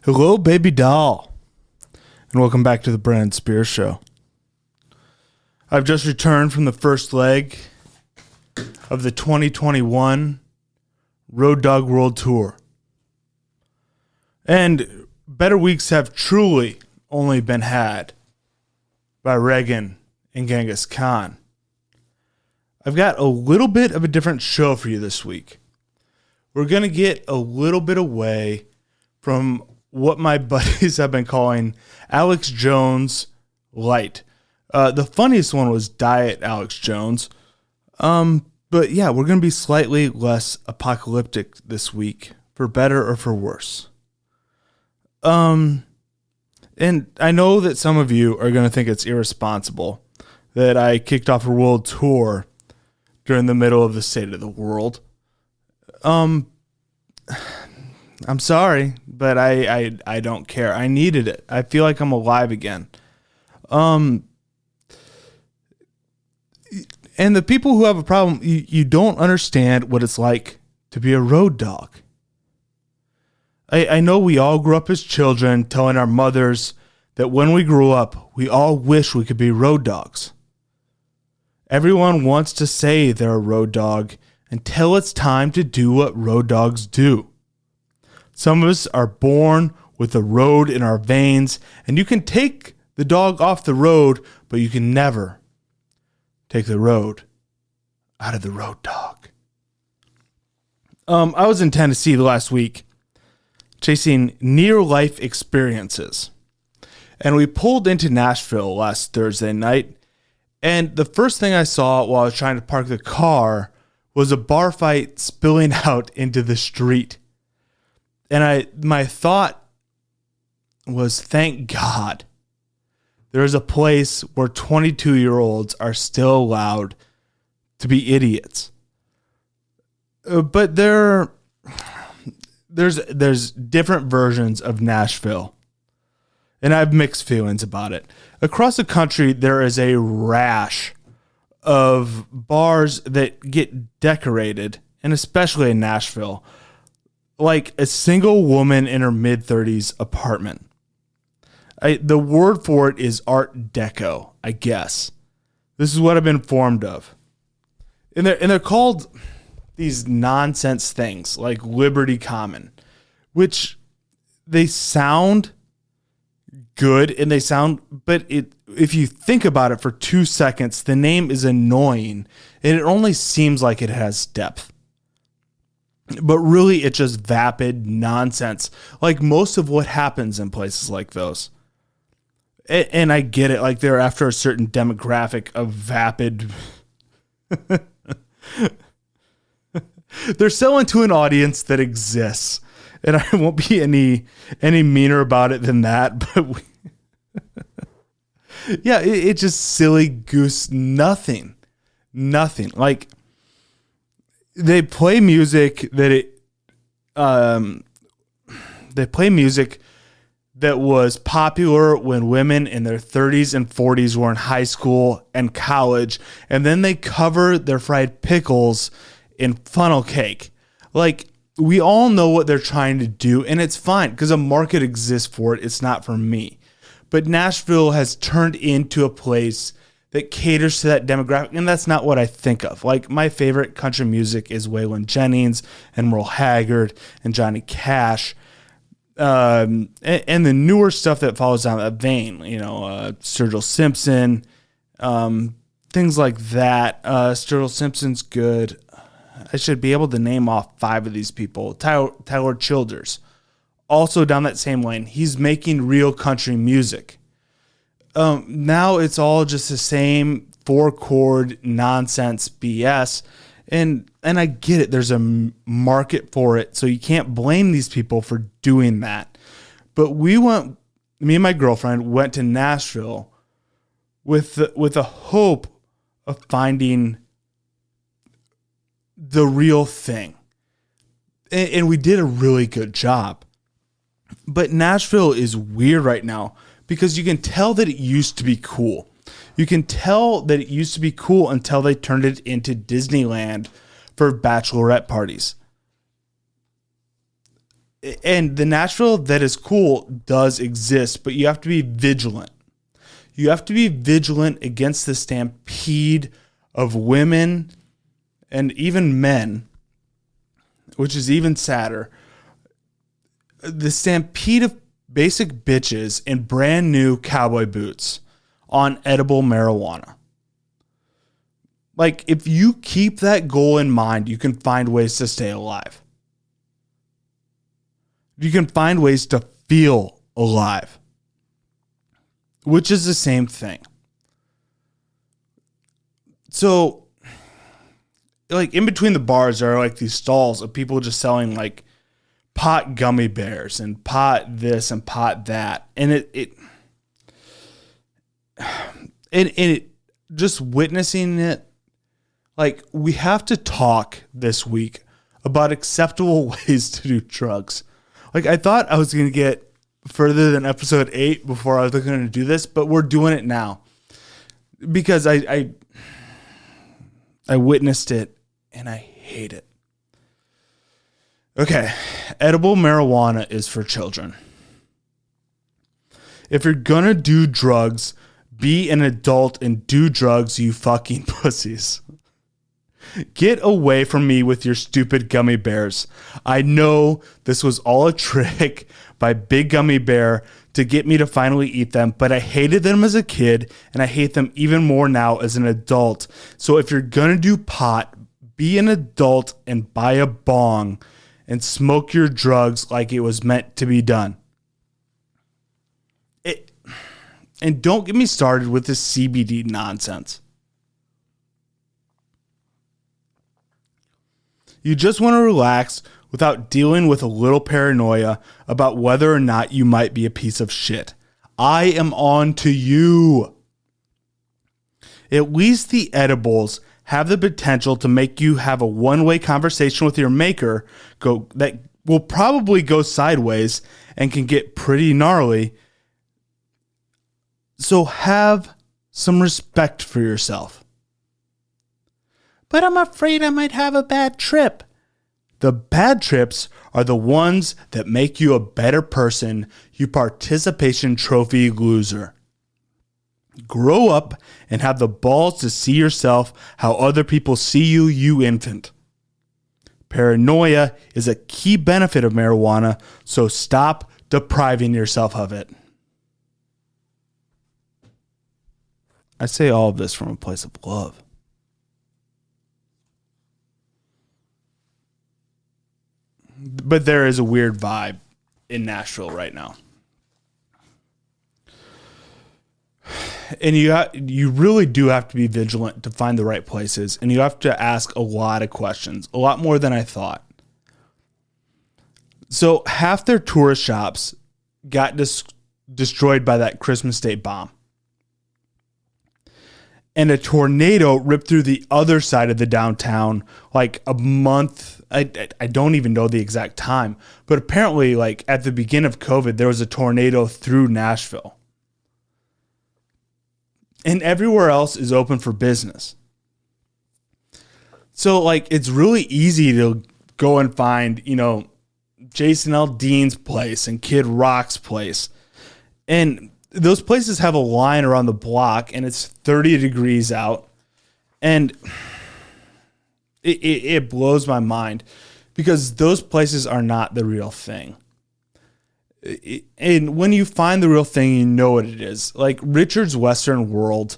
Hello, baby doll, and welcome back to the Brennan Spear Show. I've just returned from the first leg of the 2021 Road Dog World Tour. And better weeks have truly only been had by Reagan and Genghis Khan. I've got a little bit of a different show for you this week. We're going to get a little bit away from what my buddies have been calling Alex Jones Light. The funniest one was Diet Alex Jones. But yeah, we're going to be slightly less apocalyptic this week, for better or for worse. And I know that some of you are going to think it's irresponsible that I kicked off a world tour during the middle of the State of the World. I'm sorry, but I don't care. I needed it. I feel like I'm alive again. And the people who have a problem, you don't understand what it's like to be a road dog. I know we all grew up as children telling our mothers that when we grew up, we all wish we could be road dogs. Everyone wants to say they're a road dog until it's time to do what road dogs do. Some of us are born with the road in our veins, and you can take the dog off the road, but you can never take the road out of the road dog. I was in Tennessee last week chasing near-life experiences, and we pulled into Nashville last Thursday night, and the first thing I saw while I was trying to park the car was a bar fight spilling out into the street. And my thought was, thank God there's a place where 22-year-olds are still allowed to be idiots. But there's different versions of Nashville, and I have mixed feelings about it. Across the country, there is a rash of bars that get decorated, and especially in Nashville, like a single woman in her mid-30s apartment. The word for it is Art Deco, I guess. This is what I've been informed of. And they're called these nonsense things like Liberty Common, which they sound good and but if you think about it for 2 seconds, the name is annoying and it only seems like it has depth. But really, it's just vapid nonsense, like most of what happens in places like those. And I get it, like they're after a certain demographic of vapid. They're selling to an audience that exists, and I won't be any meaner about it than that. But yeah, it's just silly goose, nothing. Like, they play music that was popular when women in their 30s and 40s were in high school and college, and then they cover their fried pickles in funnel cake. Like, we all know what they're trying to do, and it's fine because a market exists for it. It's not for me. But Nashville has turned into a place that caters to that demographic, and that's not what I think of. Like, my favorite country music is Waylon Jennings and Merle Haggard and Johnny Cash, and the newer stuff that follows down that vein, Sturgill Simpson, things like that. Sturgill Simpson's good. I should be able to name off 5 of these people. Tyler Childers, also down that same lane. He's making real country music. Now it's all just the same 4-chord nonsense BS. And I get it. There's a market for it. So you can't blame these people for doing that. But me and my girlfriend went to Nashville with a hope of finding the real thing. And we did a really good job. But Nashville is weird right now because you can tell that it used to be cool. You can tell that it used to be cool until they turned it into Disneyland for bachelorette parties. And the Nashville that is cool does exist, but you have to be vigilant. You have to be vigilant against the stampede of women and even men, which is even sadder. The stampede of basic bitches in brand new cowboy boots on edible marijuana. Like, if you keep that goal in mind, you can find ways to stay alive. You can find ways to feel alive, which is the same thing. So, like, in between the bars, there are like these stalls of people just selling like pot gummy bears and pot this and pot that. And it just witnessing it, like, we have to talk this week about acceptable ways to do drugs. Like, I thought I was going to get further than episode 8 before I was going to do this, but we're doing it now because I witnessed it and I hate it. Okay, edible marijuana is for children. If you're going to do drugs, be an adult and do drugs, you fucking pussies. Get away from me with your stupid gummy bears. I know this was all a trick by Big Gummy Bear to get me to finally eat them, but I hated them as a kid and I hate them even more now as an adult. So if you're gonna do pot, be an adult and buy a bong and smoke your drugs like it was meant to be done. And don't get me started with this CBD nonsense. You just want to relax without dealing with a little paranoia about whether or not you might be a piece of shit. I am on to you. At least the edibles have the potential to make you have a one-way conversation with your maker that will probably go sideways and can get pretty gnarly. So have some respect for yourself. But I'm afraid I might have a bad trip. The bad trips are the ones that make you a better person, you participation trophy loser. Grow up and have the balls to see yourself how other people see you, you infant. Paranoia is a key benefit of marijuana, so stop depriving yourself of it. I say all of this from a place of love. But there is a weird vibe in Nashville right now. And you really do have to be vigilant to find the right places. And you have to ask a lot of questions, a lot more than I thought. So half their tourist shops got destroyed by that Christmas Day bomb. And a tornado ripped through the other side of the downtown like a month. I don't even know the exact time, but apparently, like, at the beginning of COVID, there was a tornado through Nashville. And everywhere else is open for business. So, like, it's really easy to go and find, Jason Aldean's place and Kid Rock's place. And those places have a line around the block and it's 30 degrees out. And it blows my mind because those places are not the real thing. And when you find the real thing, you know what it is. Like Richard's Western World,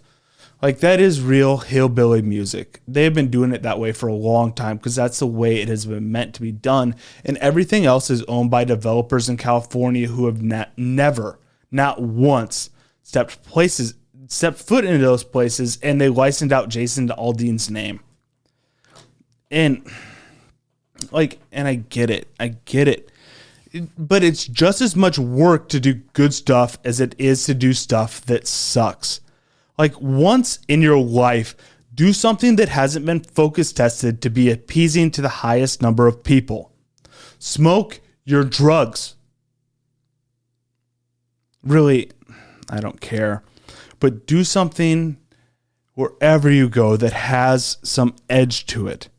like that is real hillbilly music. They have been doing it that way for a long time because that's the way it has been meant to be done. And everything else is owned by developers in California who have never, not once, stepped foot into those places, and they licensed out Jason Aldean's name. And I get it. But it's just as much work to do good stuff as it is to do stuff that sucks. Like, once in your life, do something that hasn't been focus tested to be appeasing to the highest number of people. Smoke your drugs. Really, I don't care. But do something wherever you go that has some edge to it.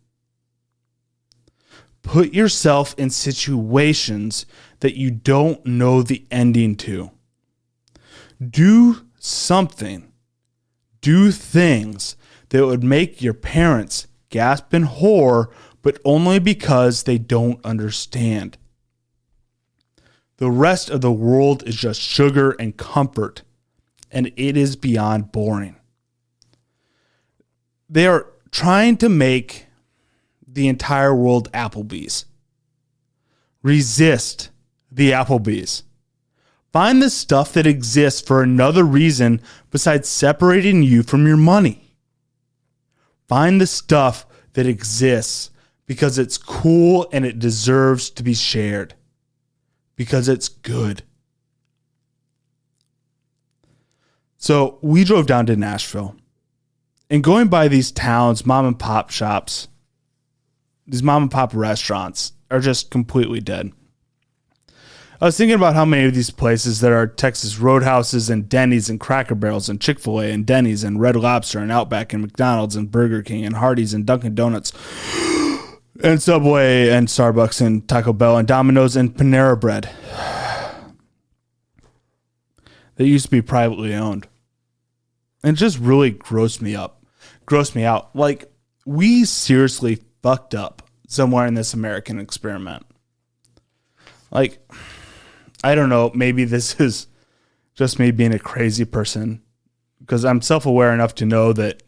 put yourself in situations that you don't know the ending to. Do something. Do things that would make your parents gasp in horror, but only because they don't understand. The rest of the world is just sugar and comfort, and it is beyond boring. They are trying to make the entire world Applebee's. Resist the Applebee's. Find the stuff that exists for another reason besides separating you from your money. Find the stuff that exists because it's cool and it deserves to be shared. Because it's good. So we drove down to Nashville. And going by these towns, mom and pop shops, these mom and pop restaurants are just completely dead. I was thinking about how many of these places there are Texas Roadhouses and Denny's and Cracker Barrels and Chick-fil-A and Denny's and Red Lobster and Outback and McDonald's and Burger King and Hardee's and Dunkin' Donuts and Subway and Starbucks and Taco Bell and Domino's and Panera Bread. They used to be privately owned. And it just really grossed me out. Like, we seriously fucked up somewhere in this American experiment. Like, I don't know, maybe this is just me being a crazy person, because I'm self-aware enough to know that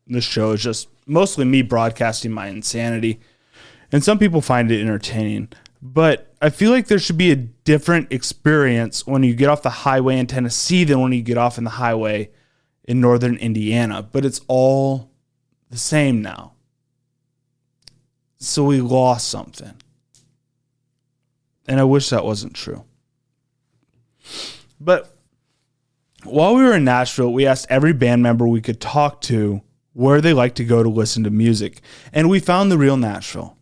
this show is just mostly me broadcasting my insanity. And some people find it entertaining. But I feel like there should be a different experience when you get off the highway in Tennessee than when you get off in the highway in northern Indiana. But it's all the same now. So we lost something. And I wish that wasn't true. But while we were in Nashville, we asked every band member we could talk to where they like to go to listen to music. And we found the real Nashville.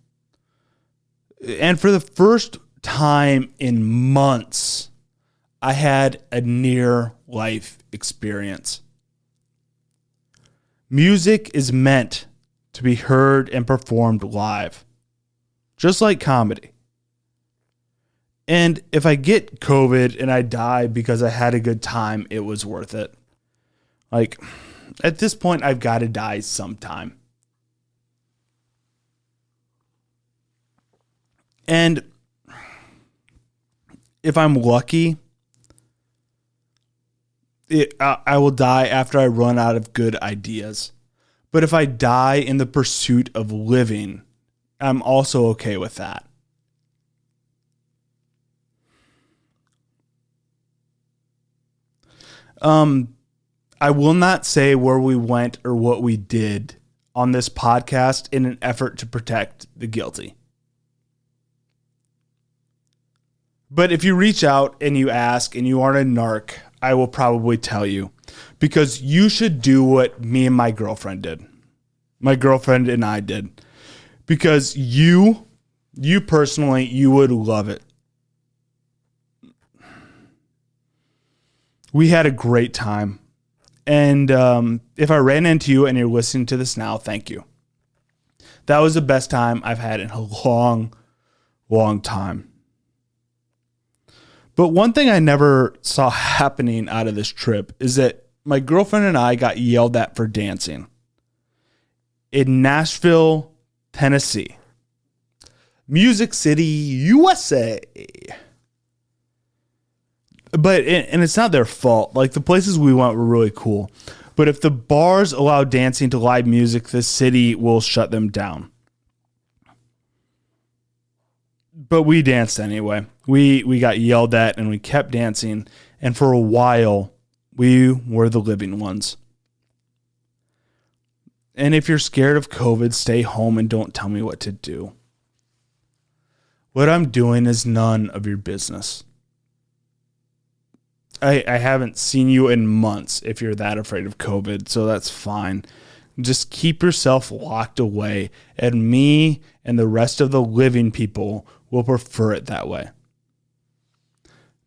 And for the first time in months, I had a near-life experience. Music is meant to be heard and performed live, just like comedy. And if I get COVID and I die because I had a good time, it was worth it. Like, at this point, I've got to die sometime. And if I'm lucky, I will die after I run out of good ideas. But if I die in the pursuit of living, I'm also okay with that. I will not say where we went or what we did on this podcast in an effort to protect the guilty. But if you reach out and you ask and you aren't a narc, I will probably tell you, because you should do what me and my girlfriend did. My girlfriend and I did. Because you personally, you would love it. We had a great time. And if I ran into you and you're listening to this now, thank you. That was the best time I've had in a long, long time. But one thing I never saw happening out of this trip is that my girlfriend and I got yelled at for dancing in Nashville, Tennessee. Music City, USA. But, and it's not their fault. Like, the places we went were really cool. But if the bars allow dancing to live music, the city will shut them down. But we danced anyway. We got yelled at and we kept dancing. And for a while, we were the living ones. And if you're scared of COVID, stay home and don't tell me what to do. What I'm doing is none of your business. I haven't seen you in months if you're that afraid of COVID, so that's fine. Just keep yourself locked away, and me and the rest of the living people will prefer it that way.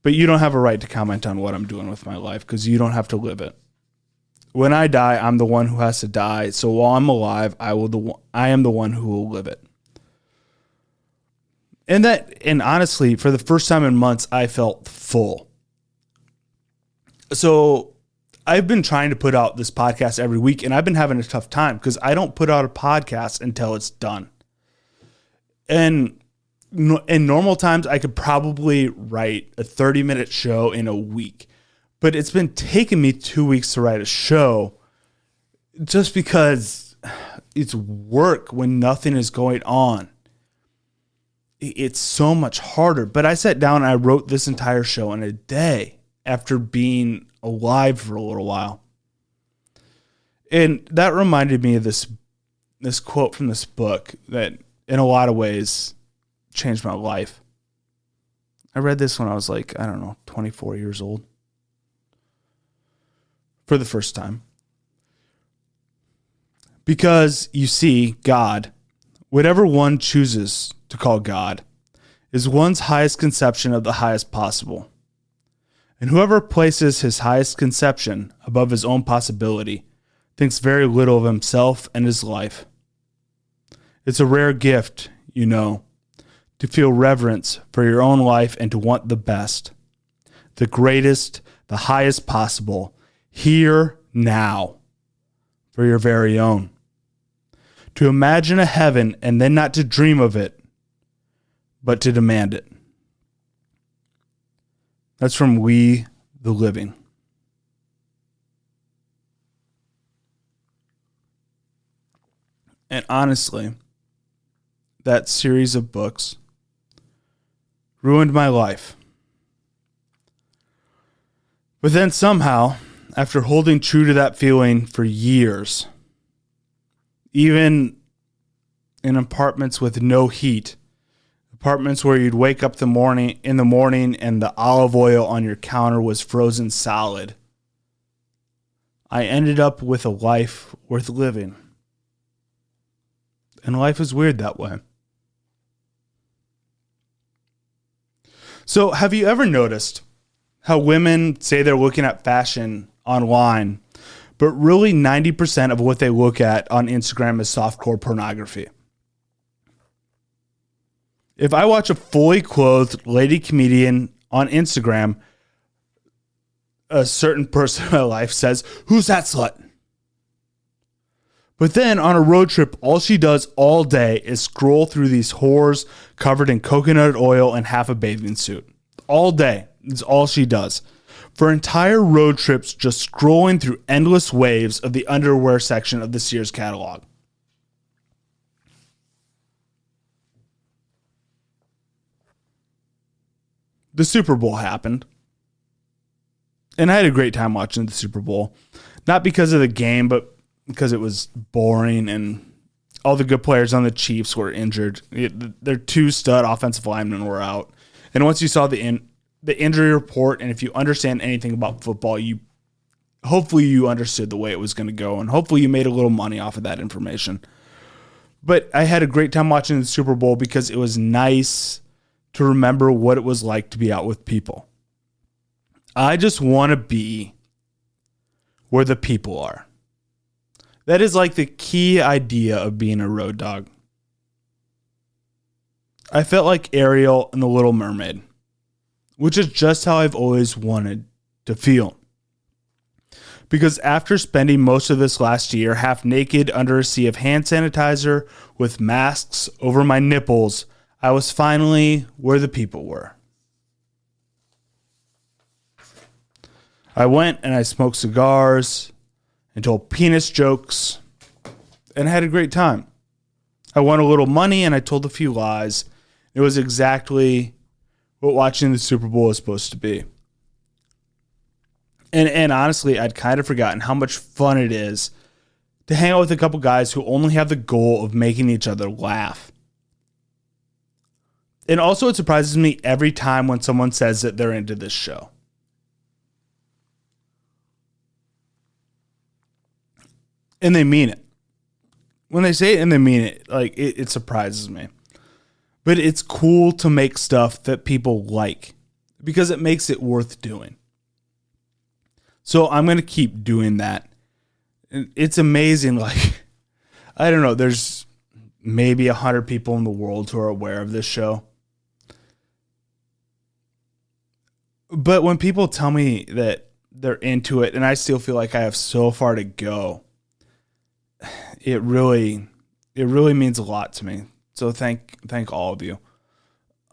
But you don't have a right to comment on what I'm doing with my life, because you don't have to live it. When I die, I'm the one who has to die, so while I'm alive, I am the one who will live it. And honestly, for the first time in months, I felt full. So I've been trying to put out this podcast every week, and I've been having a tough time because I don't put out a podcast until it's done. And in normal times, I could probably write a 30-minute show in a week. But it's been taking me 2 weeks to write a show just because it's work when nothing is going on. It's so much harder. But I sat down and I wrote this entire show in a day after being alive for a little while. And that reminded me of this quote from this book that in a lot of ways changed my life. I read this when I was 24 years old. For the first time. Because you see, God, whatever one chooses to call God, is one's highest conception of the highest possible. And whoever places his highest conception above his own possibility thinks very little of himself and his life. It's a rare gift, to feel reverence for your own life and to want the best, the greatest, the highest possible, here, now, for your very own. To imagine a heaven and then not to dream of it, but to demand it. That's from We the Living. And honestly, that series of books ruined my life. But then somehow, after holding true to that feeling for years, even in apartments with no heat, apartments where you'd wake up in the morning and the olive oil on your counter was frozen solid, I ended up with a life worth living. And life is weird that way. So have you ever noticed how women say they're looking at fashion online, but really 90% of what they look at on Instagram is softcore pornography? If I watch a fully clothed lady comedian on Instagram, a certain person in my life says, "Who's that slut?" But then on a road trip, all she does all day is scroll through these whores covered in coconut oil and half a bathing suit. All day. It's all she does. For entire road trips, just scrolling through endless waves of the underwear section of the Sears catalog. The Super Bowl happened. And I had a great time watching the Super Bowl. Not because of the game, but because it was boring and all the good players on the Chiefs were injured. Their two stud offensive linemen were out. And once you saw the injury report, and if you understand anything about football, hopefully you understood the way it was going to go, and hopefully you made a little money off of that information. But I had a great time watching the Super Bowl because it was nice to remember what it was like to be out with people. I just want to be where the people are. That is like the key idea of being a road dog. I felt like Ariel in The Little Mermaid, which is just how I've always wanted to feel. Because after spending most of this last year half naked under a sea of hand sanitizer with masks over my nipples, I was finally where the people were. I went and I smoked cigars and told penis jokes and had a great time. I won a little money and I told a few lies. It was exactly what watching the Super Bowl is supposed to be. And honestly, I'd kind of forgotten how much fun it is to hang out with a couple guys who only have the goal of making each other laugh. And also it surprises me every time when someone says that they're into this show. And they mean it. When they say it and they mean it, like it surprises me. But it's cool to make stuff that people like because it makes it worth doing. So I'm going to keep doing that. It's amazing. Like, I don't know. There's maybe 100 people in the world who are aware of this show. But when people tell me that they're into it and I still feel like I have so far to go, it really means a lot to me. So thank all of you.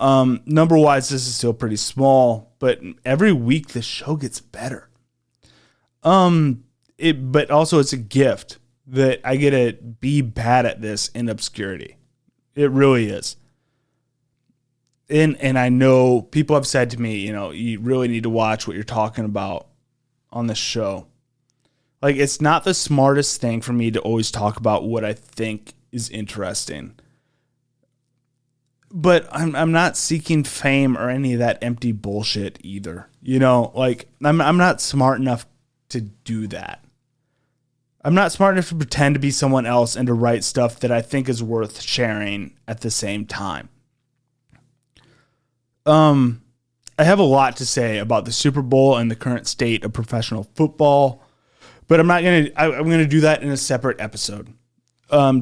Number wise, this is still pretty small, but every week the show gets better. But also it's a gift that I get to be bad at this in obscurity. It really is. And I know people have said to me, you really need to watch what you're talking about on this show. Like, it's not the smartest thing for me to always talk about what I think is interesting. But I'm not seeking fame or any of that empty bullshit either. I'm not smart enough to do that. I'm not smart enough to pretend to be someone else and to write stuff that I think is worth sharing at the same time. I have a lot to say about the Super Bowl and the current state of professional football, but I'm going to do that in a separate episode.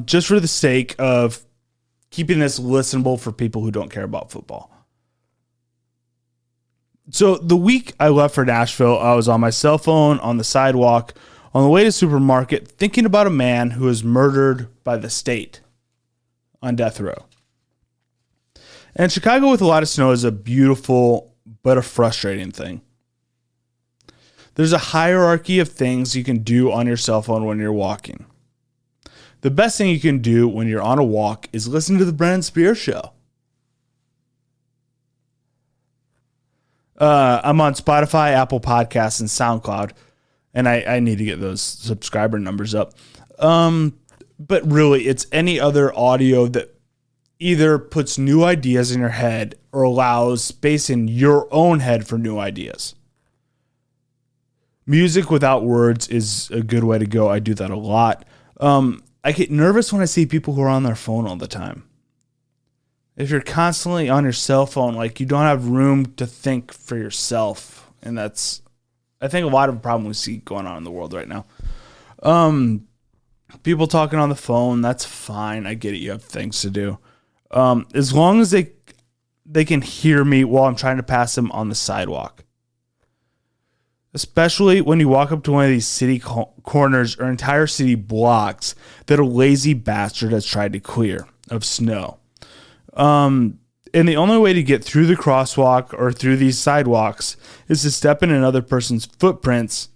Just for the sake of keeping this listenable for people who don't care about football. So the week I left for Nashville, I was on my cell phone on the sidewalk on the way to supermarket thinking about a man who was murdered by the state on death row. And Chicago with a lot of snow is a beautiful but a frustrating thing. There's a hierarchy of things you can do on your cell phone when you're walking. The best thing you can do when you're on a walk is listen to the Brennan Spear Show. I'm on Spotify, Apple Podcasts, and SoundCloud, and I need to get those subscriber numbers up. But really, it's any other audio that either puts new ideas in your head or allows space in your own head for new ideas. Music without words is a good way to go. I do that a lot. I get nervous when I see people who are on their phone all the time. If you're constantly on your cell phone, like, you don't have room to think for yourself. And that's, I think, a lot of a problem we see going on in the world right now. People talking on the phone, that's fine. I get it. You have things to do. As long as they can hear me while I'm trying to pass them on the sidewalk. Especially when you walk up to one of these city corners or entire city blocks that a lazy bastard has tried to clear of snow. And the only way to get through the crosswalk or through these sidewalks is to step in another person's footprints,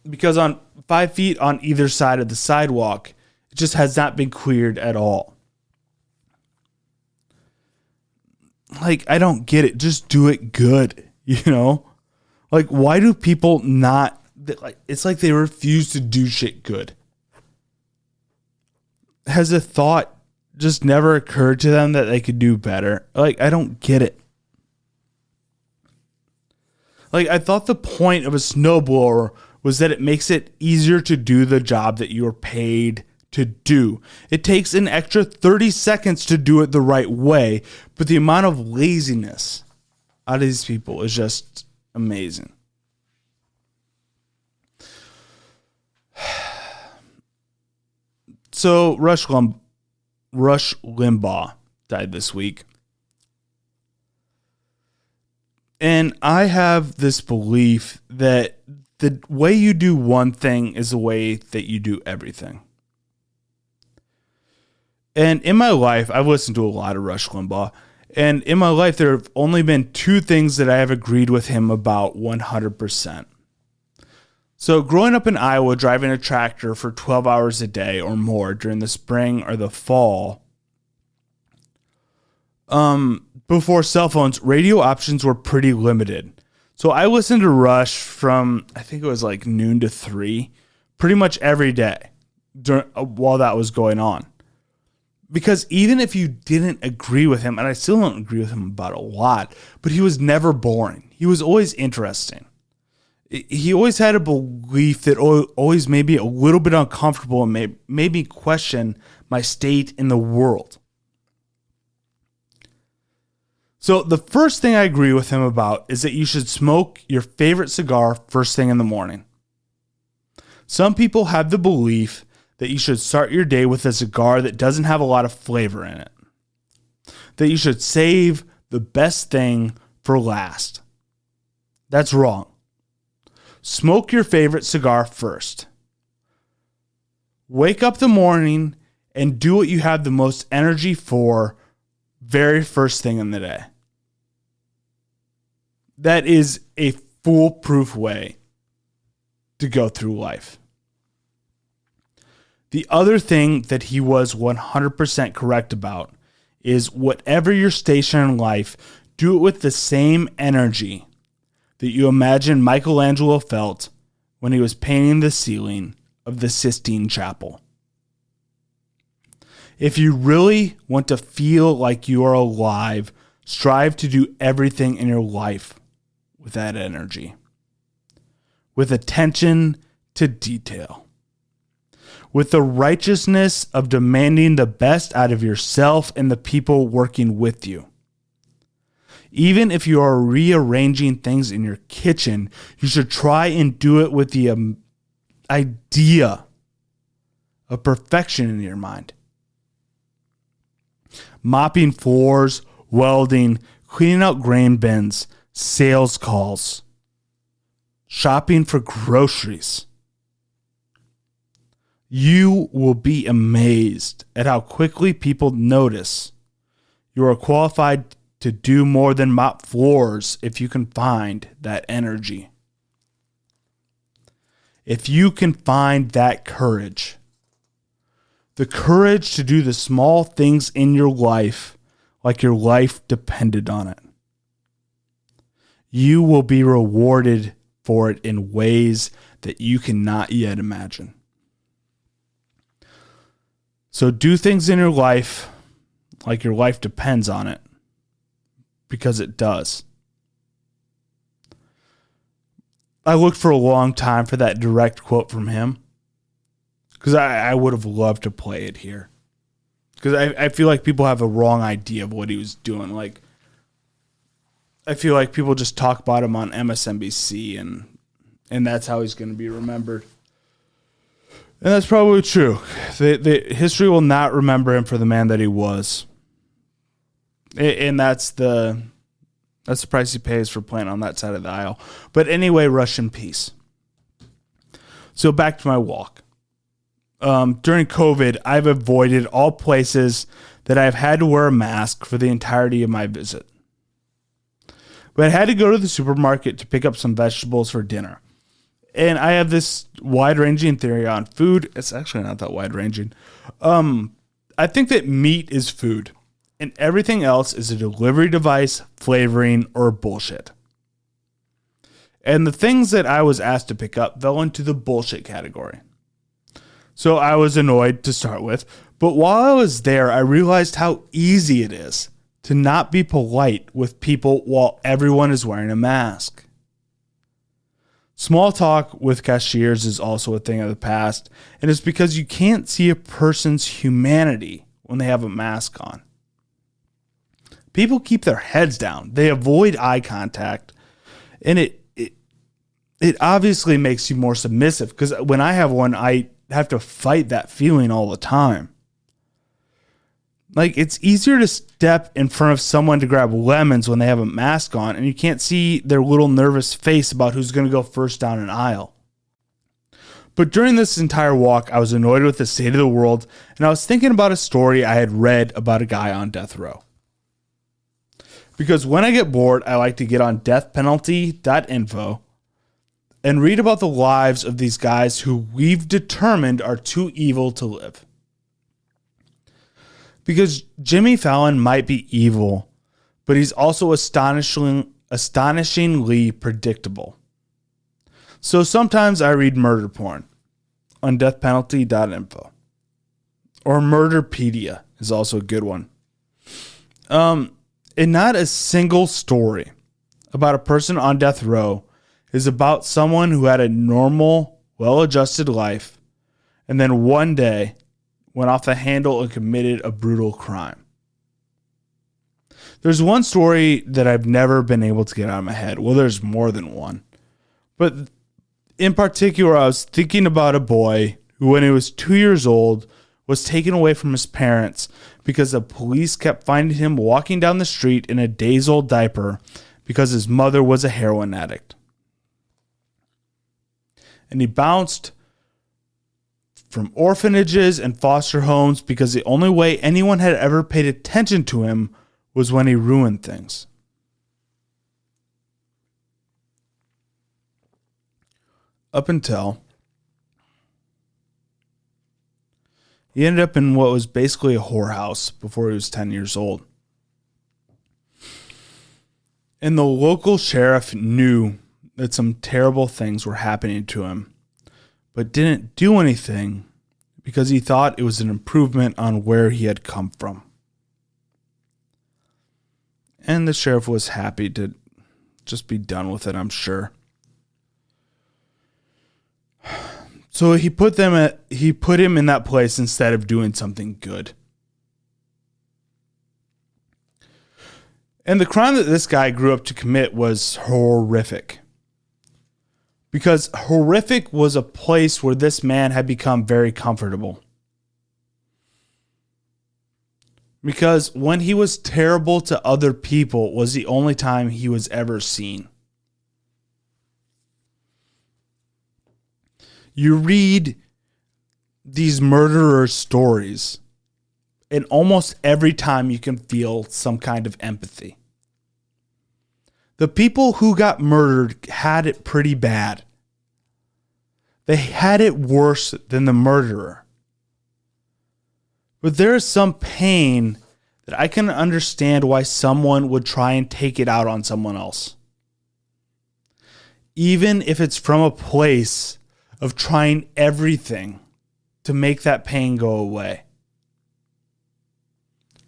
because on 5 feet on either side of the sidewalk, it just has not been cleared at all. Like, I don't get it. Just do it good. Like, why do people not, like, it's like they refuse to do shit good. Has a thought just never occurred to them that they could do better? Like, I don't get it. Like, I thought the point of a snowblower was that it makes it easier to do the job that you're paid to do. It takes an extra 30 seconds to do it the right way, but the amount of laziness out of these people is just amazing. So Rush Limbaugh died this week. And I have this belief that the way you do one thing is the way that you do everything. And in my life, I've listened to a lot of Rush Limbaugh. And in my life, there have only been two things that I have agreed with him about 100%. So growing up in Iowa, driving a tractor for 12 hours a day or more during the spring or the fall, before cell phones, radio options were pretty limited. So I listened to Rush from, I think it was like noon to 3, pretty much every day while that was going on. Because even if you didn't agree with him, and I still don't agree with him about a lot, but he was never boring. He was always interesting. He always had a belief that always made me a little bit uncomfortable and made me question my state in the world. So the first thing I agree with him about is that you should smoke your favorite cigar first thing in the morning. Some people have the belief that you should start your day with a cigar that doesn't have a lot of flavor in it. That you should save the best thing for last. That's wrong. Smoke your favorite cigar first. Wake up in the morning and do what you have the most energy for very first thing in the day. That is a foolproof way to go through life. The other thing that he was 100% correct about is whatever your station in life, do it with the same energy that you imagine Michelangelo felt when he was painting the ceiling of the Sistine Chapel. If you really want to feel like you are alive, strive to do everything in your life with that energy, with attention to detail, with the righteousness of demanding the best out of yourself and the people working with you. Even if you are rearranging things in your kitchen, you should try and do it with the idea of perfection in your mind. Mopping floors, welding, cleaning out grain bins, sales calls, shopping for groceries. You will be amazed at how quickly people notice you are qualified to do more than mop floors if you can find that energy. If you can find that courage, the courage to do the small things in your life like your life depended on it, you will be rewarded for it in ways that you cannot yet imagine. So do things in your life like your life depends on it, because it does. I looked for a long time for that direct quote from him, because I would have loved to play it here. Because I feel like people have a wrong idea of what he was doing. Like, I feel like people just talk about him on MSNBC, and that's how he's going to be remembered. And that's probably true. The history will not remember him for the man that he was. And that's the price he pays for playing on that side of the aisle. But anyway, rest in peace. So back to my walk. During COVID, I've avoided all places that I've had to wear a mask for the entirety of my visit. But I had to go to the supermarket to pick up some vegetables for dinner. And I have this wide-ranging theory on food. It's actually not that wide-ranging. I think that meat is food, and everything else is a delivery device, flavoring, or bullshit. And the things that I was asked to pick up fell into the bullshit category. So I was annoyed to start with, but while I was there, I realized how easy it is to not be polite with people while everyone is wearing a mask. Small talk with cashiers is also a thing of the past, and it's because you can't see a person's humanity when they have a mask on. People keep their heads down. They avoid eye contact, and it obviously makes you more submissive, because when I have one, I have to fight that feeling all the time. Like, it's easier to step in front of someone to grab lemons when they have a mask on, and you can't see their little nervous face about who's going to go first down an aisle. But during this entire walk, I was annoyed with the state of the world, and I was thinking about a story I had read about a guy on death row. Because when I get bored, I like to get on deathpenalty.info and read about the lives of these guys who we've determined are too evil to live. Because Jimmy Fallon might be evil, but he's also astonishingly predictable. So sometimes I read murder porn on deathpenalty.info. Or Murderpedia is also a good one. And not a single story about a person on death row is about someone who had a normal, well-adjusted life and then one day went off the handle and committed a brutal crime. There's one story that I've never been able to get out of my head. Well, there's more than one. But in particular, I was thinking about a boy who, when he was 2 years old, was taken away from his parents because the police kept finding him walking down the street in a days-old diaper because his mother was a heroin addict. And he bounced from orphanages and foster homes because the only way anyone had ever paid attention to him was when he ruined things. Up until he ended up in what was basically a whorehouse before he was 10 years old. And the local sheriff knew that some terrible things were happening to him, but didn't do anything because he thought it was an improvement on where he had come from. And the sheriff was happy to just be done with it, I'm sure. So he put him in that place instead of doing something good. And the crime that this guy grew up to commit was horrific. Because horrific was a place where this man had become very comfortable. Because when he was terrible to other people was the only time he was ever seen. You read these murderer stories, and almost every time you can feel some kind of empathy. The people who got murdered had it pretty bad. They had it worse than the murderer. But there is some pain that I can understand why someone would try and take it out on someone else. Even if it's from a place of trying everything to make that pain go away.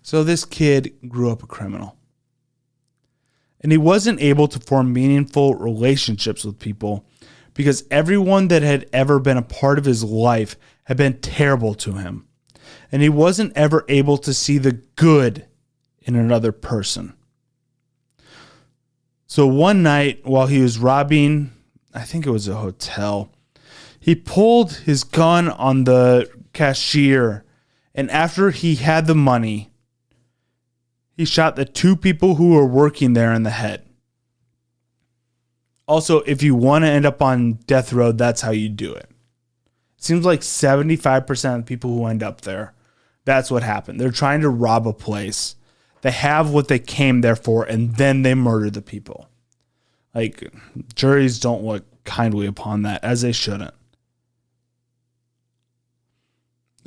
So this kid grew up a criminal. And he wasn't able to form meaningful relationships with people because everyone that had ever been a part of his life had been terrible to him. And he wasn't ever able to see the good in another person. So one night while he was robbing, I think it was a hotel, he pulled his gun on the cashier, and after he had the money, he shot the two people who were working there in the head. Also, if you want to end up on death row, that's how you do it. It seems like 75% of people who end up there, that's what happened. They're trying to rob a place. They have what they came there for, and then they murder the people. Like, juries don't look kindly upon that, as they shouldn't.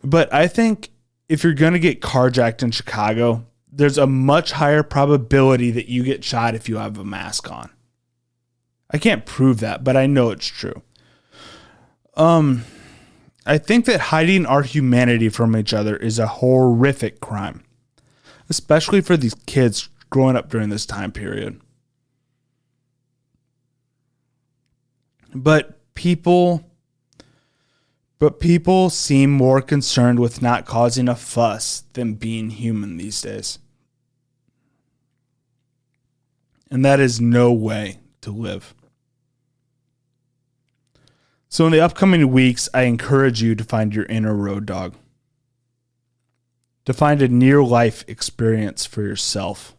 But I think if you're going to get carjacked in Chicago, there's a much higher probability that you get shot if you have a mask on. I can't prove that, but I know it's true. I think that hiding our humanity from each other is a horrific crime, especially for these kids growing up during this time period. But people seem more concerned with not causing a fuss than being human these days. And that is no way to live. So in the upcoming weeks, I encourage you to find your inner road dog. To find a near-life experience for yourself.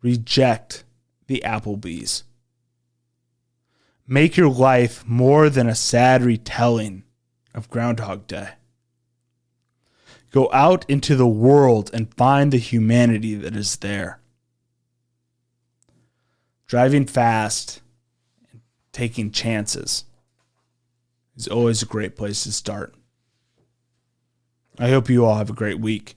Reject the Applebee's. Make your life more than a sad retelling of Groundhog Day. Go out into the world and find the humanity that is there. Driving fast and taking chances is always a great place to start. I hope you all have a great week.